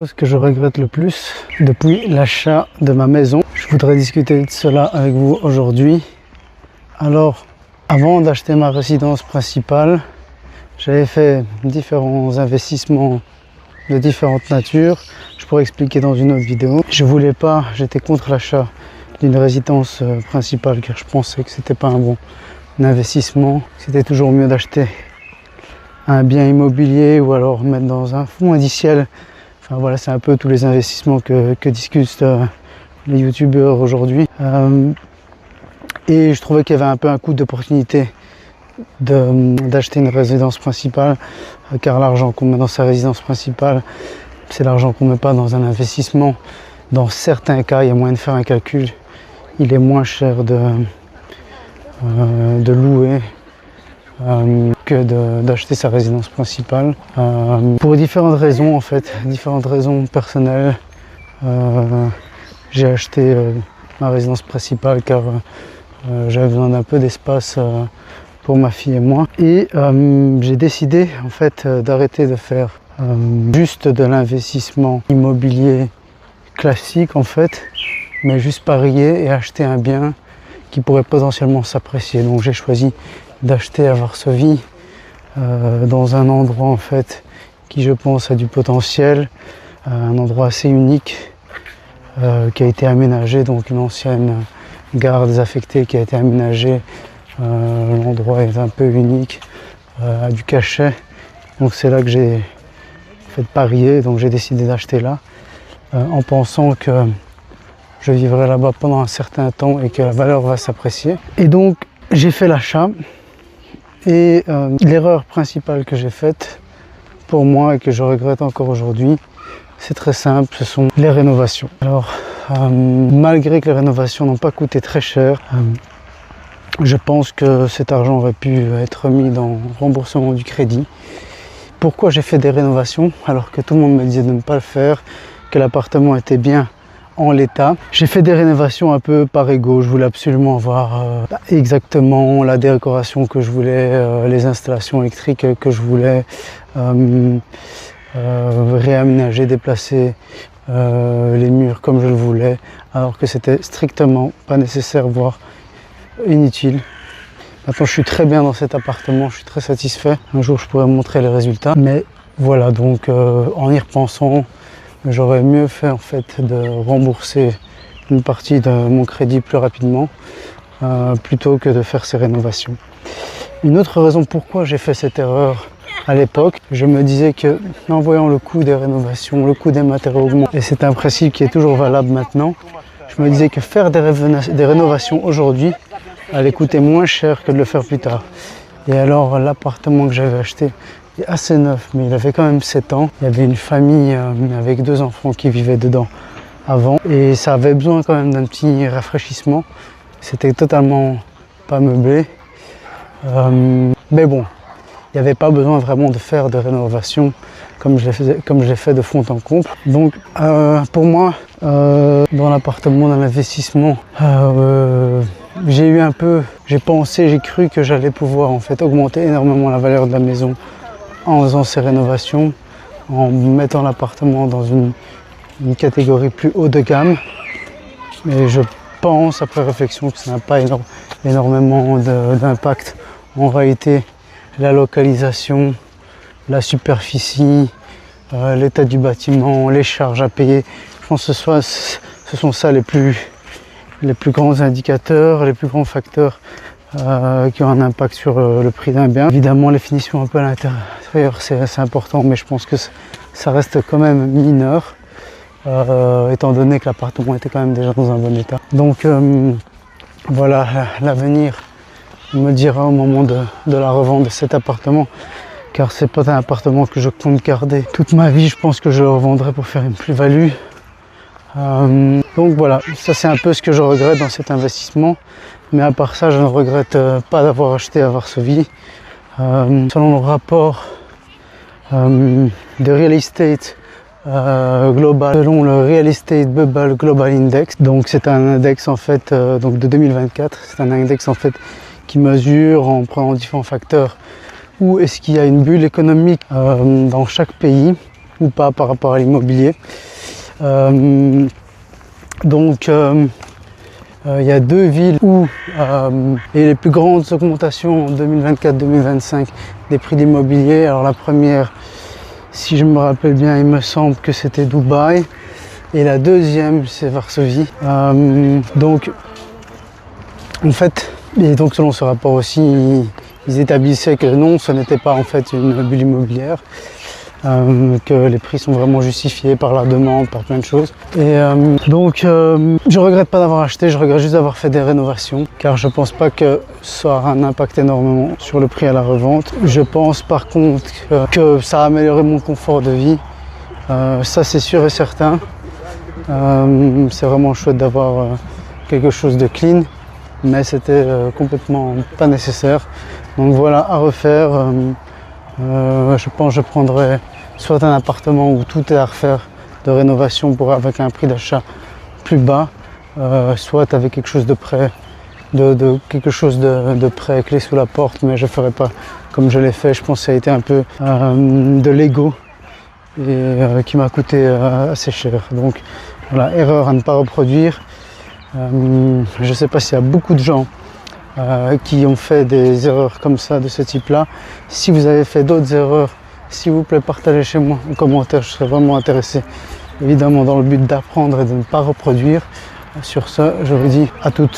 Ce que je regrette le plus depuis l'achat de ma maison. Je voudrais discuter de cela avec vous aujourd'hui. Alors, avant d'acheter ma résidence principale, j'avais fait différents investissements de différentes natures. Je pourrais expliquer dans une autre vidéo. Je voulais pas, j'étais contre l'achat d'une résidence principale car je pensais que c'était pas un bon investissement. C'était toujours mieux d'acheter un bien immobilier ou alors mettre dans un fonds indiciel. Enfin voilà, c'est un peu tous les investissements que discutent les youtubeurs aujourd'hui. Et je trouvais qu'il y avait un peu un coût d'opportunité d'acheter une résidence principale, car l'argent qu'on met dans sa résidence principale, c'est l'argent qu'on ne met pas dans un investissement. Dans certains cas, il y a moyen de faire un calcul. Il est moins cher de louer que d'acheter sa résidence principale pour différentes raisons en fait, différentes raisons personnelles. J'ai acheté ma résidence principale car j'avais besoin d'un peu d'espace pour ma fille et moi, et j'ai décidé en fait d'arrêter de faire juste de l'investissement immobilier classique en fait, mais juste parier et acheter un bien qui pourrait potentiellement s'apprécier. Donc j'ai choisi d'acheter à Varsovie dans un endroit en fait qui je pense a du potentiel, un endroit assez unique qui a été aménagé, donc une ancienne gare désaffectée qui a été aménagée. L'endroit est un peu unique, a du cachet, donc c'est là que j'ai fait parier, donc j'ai décidé d'acheter là en pensant que je vivrai là-bas pendant un certain temps et que la valeur va s'apprécier. Et donc j'ai fait l'achat. Et l'erreur principale que j'ai faite pour moi et que je regrette encore aujourd'hui, c'est très simple, ce sont les rénovations. Alors, malgré que les rénovations n'ont pas coûté très cher, je pense que cet argent aurait pu être mis dans le remboursement du crédit. Pourquoi j'ai fait des rénovations alors que tout le monde me disait de ne pas le faire, que l'appartement était bien en l'état? J'ai fait des rénovations un peu par ego. Je voulais absolument avoir exactement la décoration que je voulais, les installations électriques que je voulais, réaménager, déplacer les murs comme je le voulais, alors que c'était strictement pas nécessaire, voire inutile. Maintenant je suis très bien dans cet appartement, je suis très satisfait. Un jour je pourrais vous montrer les résultats, mais voilà, donc en y repensant, j'aurais mieux fait en fait de rembourser une partie de mon crédit plus rapidement plutôt que de faire ces rénovations. Une autre raison pourquoi j'ai fait cette erreur à l'époque, je me disais que en voyant le coût des rénovations, le coût des matériaux augmente, et c'est un principe qui est toujours valable maintenant, je me disais que faire des rénovations aujourd'hui allait coûter moins cher que de le faire plus tard. Et alors l'appartement que j'avais acheté assez neuf, mais il avait quand même 7 ans. Il y avait une famille avec 2 enfants qui vivaient dedans avant, et ça avait besoin quand même d'un petit rafraîchissement. C'était totalement pas meublé, mais bon, il n'y avait pas besoin vraiment de faire de rénovation comme je l'ai fait de fond en comble. Donc pour moi, dans l'appartement, dans l'investissement, j'ai cru que j'allais pouvoir en fait augmenter énormément la valeur de la maison en faisant ces rénovations, en mettant l'appartement dans une catégorie plus haut de gamme. Mais je pense, après réflexion, que ça n'a pas énormément d'impact. En réalité, la localisation, la superficie, l'état du bâtiment, les charges à payer, je pense que ce sont ça les plus grands indicateurs, les plus grands facteurs qui ont un impact sur le prix d'un bien. Évidemment, les finitions un peu à l'intérieur, c'est important, mais je pense que ça reste quand même mineur, étant donné que l'appartement était quand même déjà dans un bon état. Donc voilà, l'avenir me dira au moment de la revente de cet appartement, car c'est pas un appartement que je compte garder toute ma vie. Je pense que je le revendrai pour faire une plus-value. Donc voilà, ça c'est un peu ce que je regrette dans cet investissement, mais à part ça je ne regrette pas d'avoir acheté à Varsovie. Selon le rapport de Real Estate global, selon le Real Estate Bubble Global Index, donc c'est un index en fait donc de 2024, c'est un index en fait qui mesure en prenant différents facteurs où est-ce qu'il y a une bulle économique dans chaque pays. ou pas par rapport à l'immobilier. Il y a deux villes où il y a les plus grandes augmentations en 2024-2025 des prix d'immobilier. Alors la première, si je me rappelle bien, il me semble que c'était Dubaï, et la deuxième c'est Varsovie. Donc en fait, et donc selon ce rapport aussi, ils établissaient que non, ce n'était pas en fait une bulle immobilière. Que les prix sont vraiment justifiés par la demande, par plein de choses. Et je regrette pas d'avoir acheté, je regrette juste d'avoir fait des rénovations, car je pense pas que ça aura un impact énormément sur le prix à la revente. Je pense par contre que ça a amélioré mon confort de vie, ça c'est sûr et certain. C'est vraiment chouette d'avoir quelque chose de clean, mais c'était complètement pas nécessaire. Donc voilà, à refaire. Je pense que je prendrais soit un appartement où tout est à refaire de rénovation avec un prix d'achat plus bas, soit avec quelque chose de prêt, de prêt, clé sous la porte, mais je ne ferai pas comme je l'ai fait. Je pense que ça a été un peu de l'ego et qui m'a coûté assez cher. Donc voilà, erreur à ne pas reproduire. Je ne sais pas s'il y a beaucoup de gens qui ont fait des erreurs comme ça, de ce type-là. Si vous avez fait d'autres erreurs, s'il vous plaît, partagez chez moi en commentaire, je serais vraiment intéressé, évidemment dans le but d'apprendre et de ne pas reproduire. Sur ce, je vous dis à toutes.